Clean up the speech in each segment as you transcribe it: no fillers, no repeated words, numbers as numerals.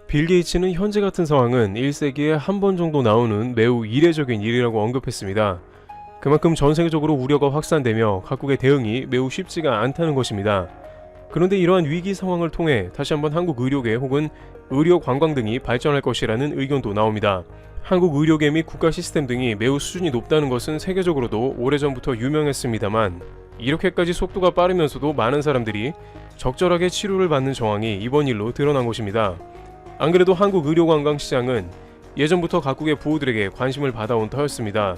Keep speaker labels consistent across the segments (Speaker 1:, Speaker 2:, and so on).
Speaker 1: 빌 게이츠는 현재 같은 상황은 1세기에 한 번 정도 나오는 매우 이례적인 일이라고 언급했습니다. 그만큼 전 세계적으로 우려가 확산되며 각국의 대응이 매우 쉽지가 않다는 것입니다. 그런데 이러한 위기 상황을 통해 다시 한번 한국 의료계 혹은 의료 관광 등이 발전할 것이라는 의견도 나옵니다. 한국 의료계 및 국가 시스템 등이 매우 수준이 높다는 것은 세계적으로도 오래전부터 유명했습니다만 이렇게까지 속도가 빠르면서도 많은 사람들이 적절하게 치료를 받는 정황이 이번 일로 드러난 것입니다. 안 그래도 한국 의료관광시장은 예전부터 각국의 부호들에게 관심을 받아온 터였습니다.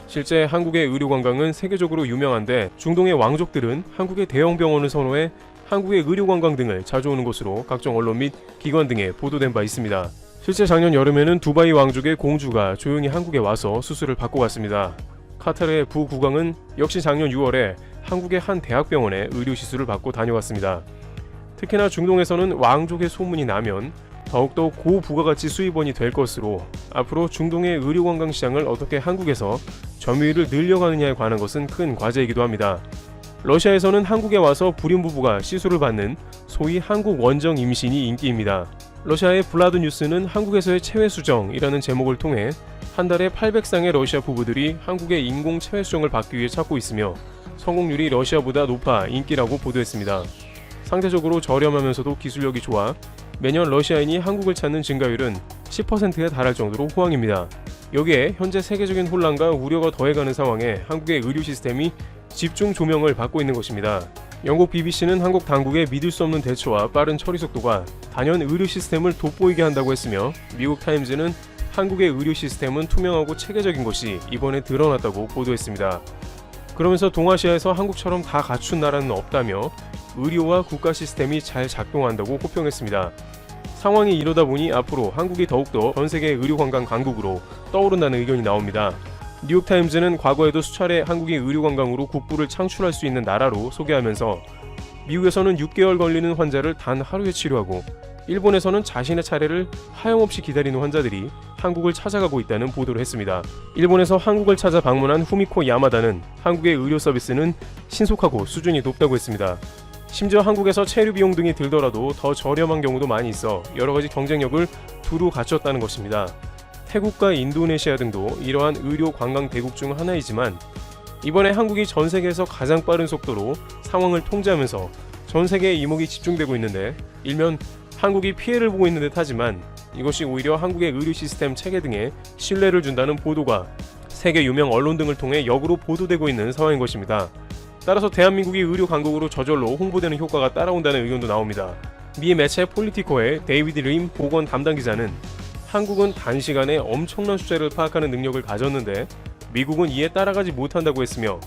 Speaker 1: 실제 한국의 의료관광은 세계적으로 유명한데 중동의 왕족들은 한국의 대형 병원을 선호해 한국의 의료관광 등을 자주 오는 것으로 각종 언론 및 기관 등에 보도된 바 있습니다. 실제 작년 여름에는 두바이 왕족의 공주가 조용히 한국에 와서 수술을 받고 갔습니다. 카타르의 부국왕은 역시 작년 6월에 한국의 한 대학병원에 의료시술을 받고 다녀왔습니다. 특히나 중동에서는 왕족의 소문이 나면 더욱더 고부가가치 수입원이 될 것으로 앞으로 중동의 의료관광시장을 어떻게 한국에서 점유율을 늘려가느냐에 관한 것은 큰 과제이기도 합니다. 러시아에서는 한국에 와서 불임부부가 시술을 받는 소위 한국 원정 임신이 인기입니다. 러시아의 블라드 뉴스는 한국에서의 체외수정이라는 제목을 통해 한 달에 800쌍의 러시아 부부들이 한국의 인공 체외수정을 받기 위해 찾고 있으며 성공률이 러시아보다 높아 인기라고 보도했습니다. 상대적으로 저렴하면서도 기술력이 좋아 매년 러시아인이 한국을 찾는 증가율은 10%에 달할 정도로 호황입니다. 여기에 현재 세계적인 혼란과 우려가 더해가는 상황에 한국의 의료 시스템이 집중 조명을 받고 있는 것입니다. 영국 BBC는 한국 당국의 믿을 수 없는 대처와 빠른 처리 속도가 단연 의료 시스템을 돋보이게 한다고 했으며 미국 타임즈는 한국의 의료 시스템은 투명하고 체계적인 것이 이번에 드러났다고 보도했습니다. 그러면서 동아시아에서 한국처럼 다 갖춘 나라는 없다며 의료와 국가 시스템이 잘 작동한다고 호평했습니다. 상황이 이러다 보니 앞으로 한국이 더욱더 전세계 의료관광 강국으로 떠오른다는 의견이 나옵니다. 뉴욕타임즈는 과거에도 수차례 한국이 의료관광으로 국부를 창출할 수 있는 나라로 소개하면서 미국에서는 6개월 걸리는 환자를 단 하루에 치료하고 일본에서는 자신의 차례를 하염없이 기다리는 환자들이 한국을 찾아가고 있다는 보도를 했습니다. 일본에서 한국을 찾아 방문한 후미코 야마다는 한국의 의료 서비스는 신속하고 수준이 높다고 했습니다. 심지어 한국에서 체류 비용 등이 들더라도 더 저렴한 경우도 많이 있어 여러가지 경쟁력을 두루 갖췄다는 것입니다. 태국과 인도네시아 등도 이러한 의료 관광 대국 중 하나이지만 이번에 한국이 전 세계에서 가장 빠른 속도로 상황을 통제하면서 전 세계의 이목이 집중되고 있는데 일면 한국이 피해를 보고 있는 듯 하지만 이것이 오히려 한국의 의료 시스템 체계 등에 신뢰를 준다는 보도가 세계 유명 언론 등을 통해 역으로 보도되고 있는 상황인 것입니다. 따라서 대한민국이 의료 강국으로 저절로 홍보되는 효과가 따라온다는 의견도 나옵니다. 미 매체 폴리티코의 데이비드 림 보건 담당 기자는 한국은 단시간에 엄청난 숫자를 파악하는 능력을 가졌는데 미국은 이에 따라가지 못한다고 했으며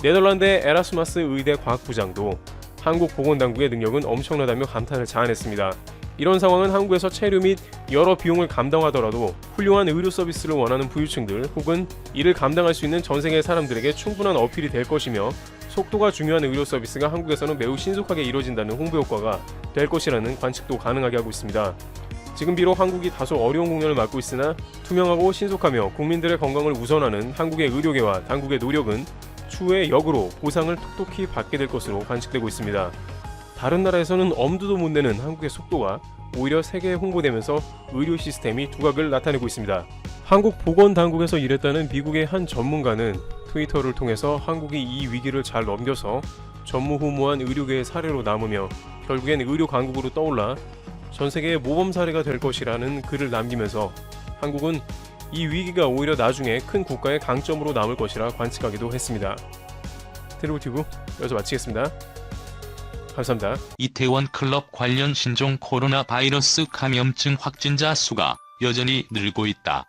Speaker 1: 네덜란드의 에라스마스 의대 과학부장도 한국 보건당국의 능력은 엄청나다며 감탄을 자아냈습니다. 이런 상황은 한국에서 체류 및 여러 비용을 감당하더라도 훌륭한 의료 서비스를 원하는 부유층들 혹은 이를 감당할 수 있는 전 세계의 사람들에게 충분한 어필이 될 것이며 속도가 중요한 의료 서비스가 한국에서는 매우 신속하게 이루어진다는 홍보 효과가 될 것이라는 관측도 가능하게 하고 있습니다. 지금 비록 한국이 다소 어려운 국면을 맞고 있으나 투명하고 신속하며 국민들의 건강을 우선하는 한국의 의료계와 당국의 노력은 추후에 역으로 보상을 톡톡히 받게 될 것으로 관측되고 있습니다. 다른 나라에서는 엄두도 못 내는 한국의 속도가 오히려 세계에 홍보되면서 의료 시스템이 두각을 나타내고 있습니다. 한국 보건당국에서 일했다는 미국의 한 전문가는 트위터를 통해서 한국이 이 위기를 잘 넘겨서 전무후무한 의료계의 사례로 남으며 결국엔 의료 강국으로 떠올라 전 세계의 모범 사례가 될 것이라는 글을 남기면서 한국은 이 위기가 오히려 나중에 큰 국가의 강점으로 남을 것이라 관측하기도 했습니다. 트리블튜브 여기서 마치겠습니다. 감사합니다.
Speaker 2: 이태원 클럽 관련 신종 코로나 바이러스 감염증 확진자 수가 여전히 늘고 있다.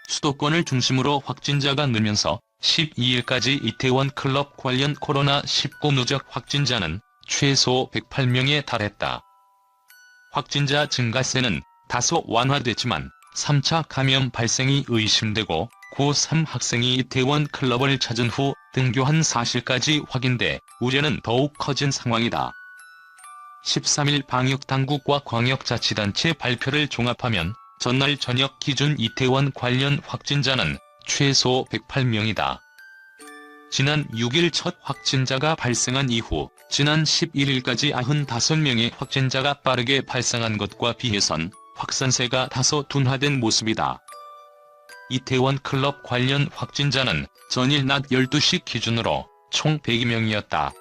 Speaker 2: 수도권을 중심으로 확진자가 늘면서 12일까지 이태원 클럽 관련 코로나19 누적 확진자는 최소 108명에 달했다. 확진자 증가세는 다소 완화됐지만 3차 감염 발생이 의심되고 고3 학생이 이태원 클럽을 찾은 후 등교한 사실까지 확인돼 우려는 더욱 커진 상황이다. 13일 방역당국과 광역자치단체 발표를 종합하면 전날 저녁 기준 이태원 관련 확진자는 최소 108명이다. 지난 6일 첫 확진자가 발생한 이후 지난 11일까지 95명의 확진자가 빠르게 발생한 것과 비해선 확산세가 다소 둔화된 모습이다. 이태원 클럽 관련 확진자는 전일 낮 12시 기준으로 총 102명이었다.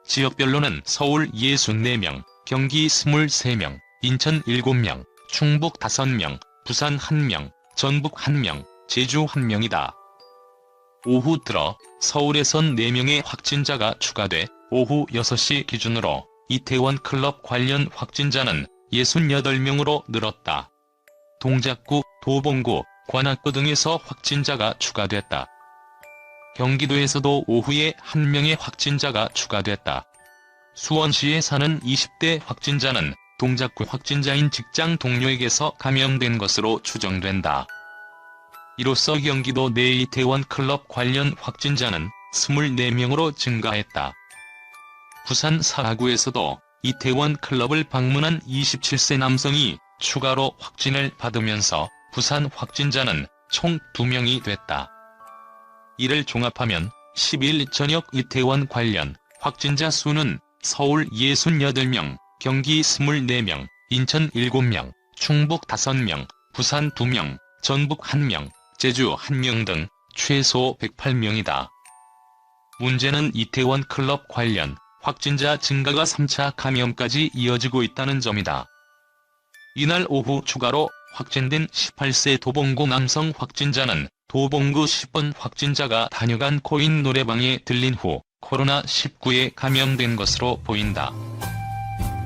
Speaker 2: 지역별로는 서울 64명, 경기 23명, 인천 7명, 충북 5명, 부산 1명, 전북 1명, 제주 1명이다. 오후 들어 서울에선 4명의 확진자가 추가돼 오후 6시 기준으로 이태원 클럽 관련 확진자는 68명으로 늘었다. 동작구, 도봉구, 관악구 등에서 확진자가 추가됐다. 경기도에서도 오후에 1명의 확진자가 추가됐다. 수원시에 사는 20대 확진자는 동작구 확진자인 직장 동료에게서 감염된 것으로 추정된다. 이로써 경기도 내 이태원 클럽 관련 확진자는 24명으로 증가했다. 부산 사하구에서도 이태원 클럽을 방문한 27세 남성이 추가로 확진을 받으면서 부산 확진자는 총 2명이 됐다. 이를 종합하면 10일 저녁 이태원 관련 확진자 수는 서울 68명, 경기 24명, 인천 7명, 충북 5명, 부산 2명, 전북 1명, 제주 1명 등 최소 108명이다. 문제는 이태원 클럽 관련 확진자 증가가 3차 감염까지 이어지고 있다는 점이다. 이날 오후 추가로 확진된 18세 도봉구 남성 확진자는 도봉구 10번 확진자가 다녀간 코인 노래방에 들린 후 코로나19에 감염된 것으로 보인다.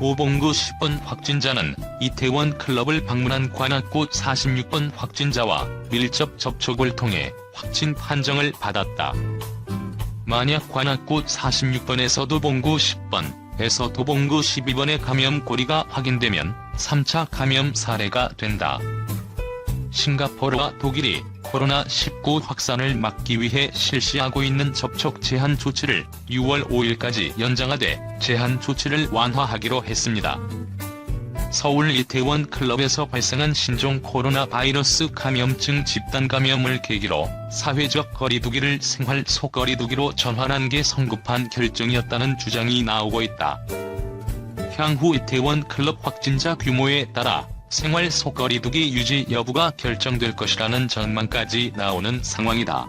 Speaker 2: 도봉구 10번 확진자는 이태원 클럽을 방문한 관악구 46번 확진자와 밀접 접촉을 통해 확진 판정을 받았다. 만약 관악구 46번에서 도봉구 10번에서 도봉구 12번의 감염 고리가 확인되면 3차 감염 사례가 된다. 싱가포르와 독일이 코로나19 확산을 막기 위해 실시하고 있는 접촉 제한 조치를 6월 5일까지 연장하되 제한 조치를 완화하기로 했습니다. 서울 이태원 클럽에서 발생한 신종 코로나 바이러스 감염증 집단 감염을 계기로 사회적 거리두기를 생활 속 거리두기로 전환한 게 성급한 결정이었다는 주장이 나오고 있다. 향후 이태원 클럽 확진자 규모에 따라 생활 속 거리두기 유지 여부가 결정될 것이라는 전망까지 나오는 상황이다.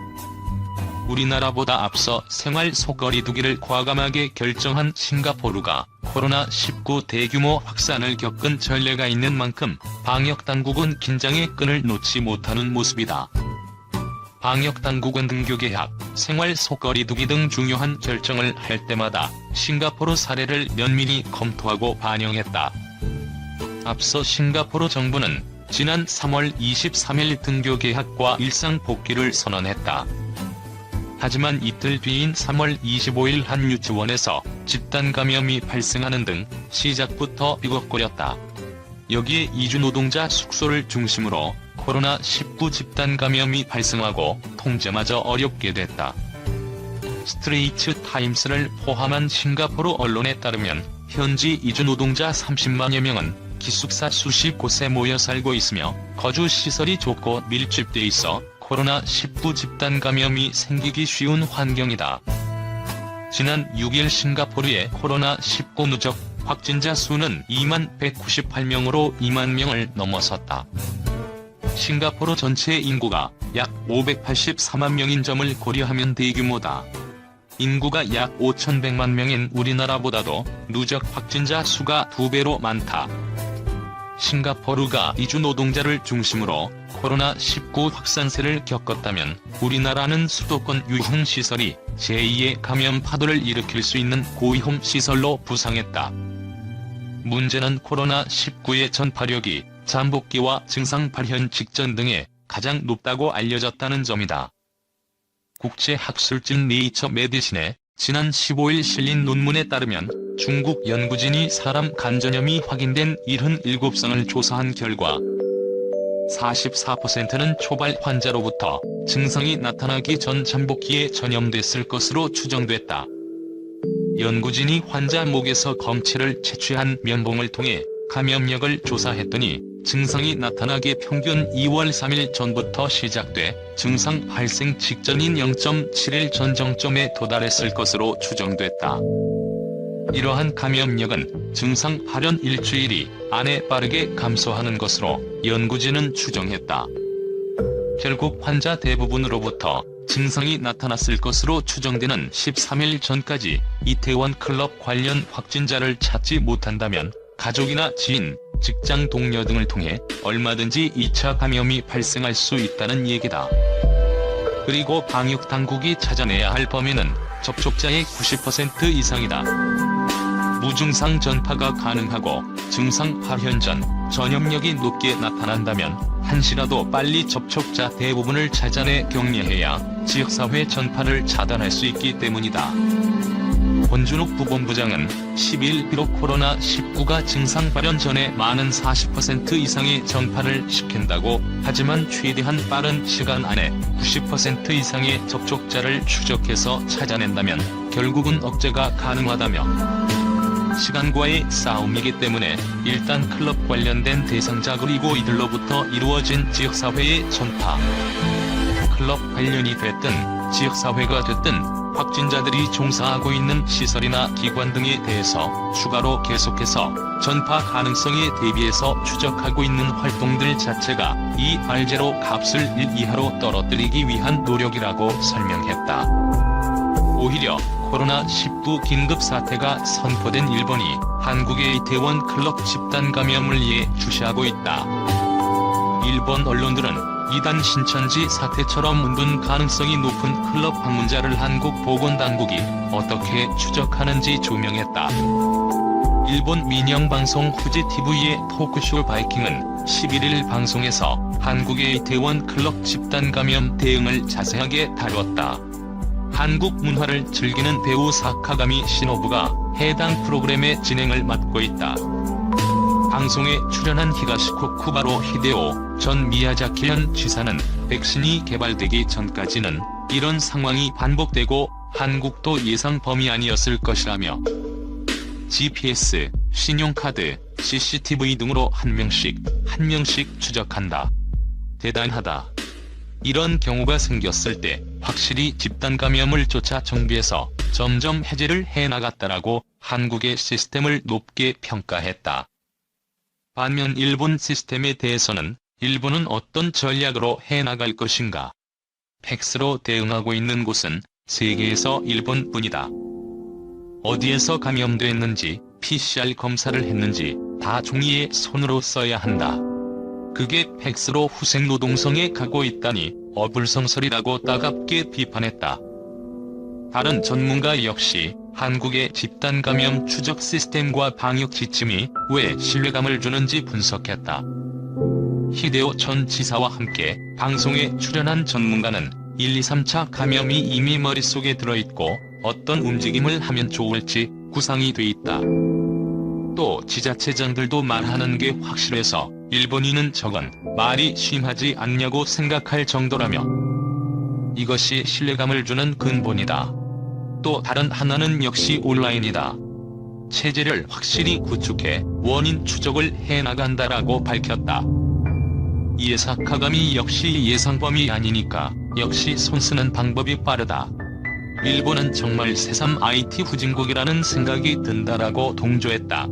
Speaker 2: 우리나라보다 앞서 생활 속 거리두기를 과감하게 결정한 싱가포르가 코로나19 대규모 확산을 겪은 전례가 있는 만큼 방역당국은 긴장의 끈을 놓지 못하는 모습이다. 방역당국은 등교 개학, 생활 속 거리두기 등 중요한 결정을 할 때마다 싱가포르 사례를 면밀히 검토하고 반영했다. 앞서 싱가포르 정부는 지난 3월 23일 등교 개학과 일상 복귀를 선언했다. 하지만 이틀 뒤인 3월 25일 한 유치원에서 집단 감염이 발생하는 등 시작부터 삐걱거렸다. 여기에 이주노동자 숙소를 중심으로 코로나19 집단 감염이 발생하고 통제마저 어렵게 됐다. 스트레이트 타임스를 포함한 싱가포르 언론에 따르면 현지 이주노동자 30만여 명은 기숙사 수십 곳에 모여 살고 있으며 거주시설이 좁고 밀집돼 있어 코로나19 집단 감염이 생기기 쉬운 환경이다. 지난 6일 싱가포르의 코로나19 누적 확진자 수는 2만 198명으로 2만 명을 넘어섰다. 싱가포르 전체 인구가 약 584만 명인 점을 고려하면 대규모다. 인구가 약 5,100만 명인 우리나라보다도 누적 확진자 수가 2배로 많다. 싱가포르가 이주 노동자를 중심으로 코로나19 확산세를 겪었다면 우리나라는 수도권 유흥시설이 제2의 감염 파도를 일으킬 수 있는 고위험 시설로 부상했다. 문제는 코로나19의 전파력이 잠복기와 증상 발현 직전 등에 가장 높다고 알려졌다는 점이다. 국제학술지 네이처 메디신에 지난 15일 실린 논문에 따르면 중국 연구진이 사람 간전염이 확인된 77성을 조사한 결과 44%는 초발 환자로부터 증상이 나타나기 전 잠복기에 전염됐을 것으로 추정됐다. 연구진이 환자 목에서 검체를 채취한 면봉을 통해 감염력을 조사했더니 증상이 나타나기 평균 2월 3일 전부터 시작돼 증상 발생 직전인 0.7일 전 정점에 도달했을 것으로 추정됐다. 이러한 감염력은 증상 발현 일주일 안에 빠르게 감소하는 것으로 연구진은 추정했다. 결국 환자 대부분으로부터 증상이 나타났을 것으로 추정되는 13일 전까지 이태원 클럽 관련 확진자를 찾지 못한다면 가족이나 지인, 직장 동료 등을 통해 얼마든지 2차 감염이 발생할 수 있다는 얘기다. 그리고 방역 당국이 찾아내야 할 범위는 접촉자의 90% 이상이다. 무증상 전파가 가능하고 증상 발현 전 전염력이 높게 나타난다면 한시라도 빨리 접촉자 대부분을 찾아내 격리해야 지역사회 전파를 차단할 수 있기 때문이다. 권준욱 부본부장은 10일 비록 코로나19가 증상 발현 전에 많은 40% 이상의 전파를 시킨다고 하지만 최대한 빠른 시간 안에 90% 이상의 접촉자를 추적해서 찾아낸다면 결국은 억제가 가능하다며 시간과의 싸움이기 때문에 일단 클럽 관련된 대상자 그리고 이들로부터 이루어진 지역사회의 전파, 클럽 관련이 됐든 지역사회가 됐든 확진자들이 종사하고 있는 시설이나 기관 등에 대해서 추가로 계속해서 전파 가능성에 대비해서 추적하고 있는 활동들 자체가 이 발제로 값을 1 이하로 떨어뜨리기 위한 노력이라고 설명했다. 오히려 코로나19 긴급사태가 선포된 일본이 한국의 이태원 클럽 집단 감염을 예주시하고 있다. 일본 언론들은 이단 신천지 사태처럼 운분 가능성이 높은 클럽 방문자를 한국 보건당국이 어떻게 추적하는지 조명했다. 일본 민영방송 후지TV의 토크쇼 바이킹은 11일 방송에서 한국의 이태원 클럽 집단 감염 대응을 자세하게 다뤘다. 한국 문화를 즐기는 배우 사카가미 시노부가 해당 프로그램의 진행을 맡고 있다. 방송에 출연한 히가시코 쿠바로 히데오 전 미야자키현 지사는 백신이 개발되기 전까지는 이런 상황이 반복되고 한국도 예상 범위 아니었을 것이라며 GPS, 신용카드, CCTV 등으로 한 명씩 추적한다. 대단하다. 이런 경우가 생겼을 때 확실히 집단 감염을 쫓아 정비해서 점점 해제를 해나갔다라고 한국의 시스템을 높게 평가했다. 반면 일본 시스템에 대해서는 일본은 어떤 전략으로 해나갈 것인가? 팩스로 대응하고 있는 곳은 세계에서 일본뿐이다. 어디에서 감염됐는지, PCR 검사를 했는지 다 종이에 손으로 써야 한다. 그게 팩스로 후생노동성에 가고 있다니 어불성설이라고 따갑게 비판했다. 다른 전문가 역시 한국의 집단 감염 추적 시스템과 방역 지침이 왜 신뢰감을 주는지 분석했다. 히데오 전 지사와 함께 방송에 출연한 전문가는 1, 2, 3차 감염이 이미 머릿속에 들어있고 어떤 움직임을 하면 좋을지 구상이 돼 있다. 또 지자체장들도 말하는 게 확실해서 일본인은 저건 말이 심하지 않냐고 생각할 정도라며 이것이 신뢰감을 주는 근본이다. 또 다른 하나는 역시 온라인이다. 체제를 확실히 구축해 원인 추적을 해나간다라고 밝혔다. 이에 사카가미 역시 예상범위 아니니까 역시 손 쓰는 방법이 빠르다. 일본은 정말 새삼 IT 후진국이라는 생각이 든다라고 동조했다.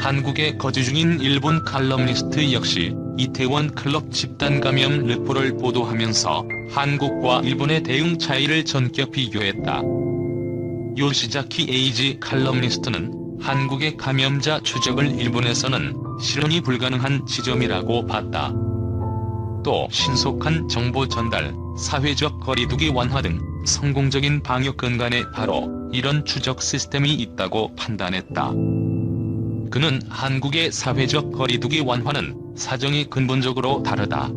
Speaker 2: 한국에 거주 중인 일본 칼럼니스트 역시 이태원 클럽 집단 감염 르포를 보도하면서 한국과 일본의 대응 차이를 전격 비교했다. 요시자키 에이지 칼럼니스트는 한국의 감염자 추적을 일본에서는 실현이 불가능한 지점이라고 봤다. 또 신속한 정보 전달, 사회적 거리두기 완화 등 성공적인 방역 근간에 바로 이런 추적 시스템이 있다고 판단했다. 그는 한국의 사회적 거리두기 완화는 사정이 근본적으로 다르다.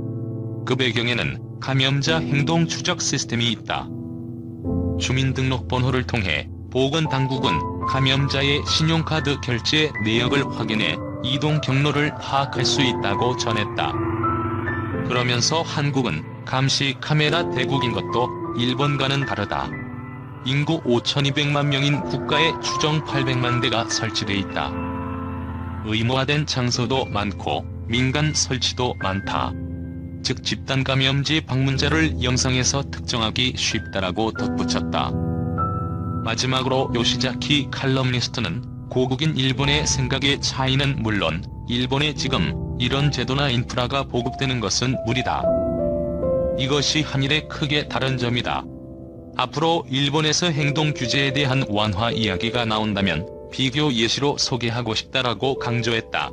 Speaker 2: 그 배경에는 감염자 행동 추적 시스템이 있다. 주민등록번호를 통해 보건당국은 감염자의 신용카드 결제 내역을 확인해 이동 경로를 파악할 수 있다고 전했다. 그러면서 한국은 감시 카메라 대국인 것도 일본과는 다르다. 인구 5,200만 명인 국가에 추정 800만 대가 설치돼 있다. 의무화된 장소도 많고 민간 설치도 많다. 즉 집단 감염지 방문자를 영상에서 특정하기 쉽다라고 덧붙였다. 마지막으로 요시자키 칼럼니스트는 고국인 일본의 생각의 차이는 물론 일본에 지금 이런 제도나 인프라가 보급되는 것은 무리다. 이것이 한일의 크게 다른 점이다. 앞으로 일본에서 행동 규제에 대한 완화 이야기가 나온다면 비교 예시로 소개하고 싶다라고 강조했다.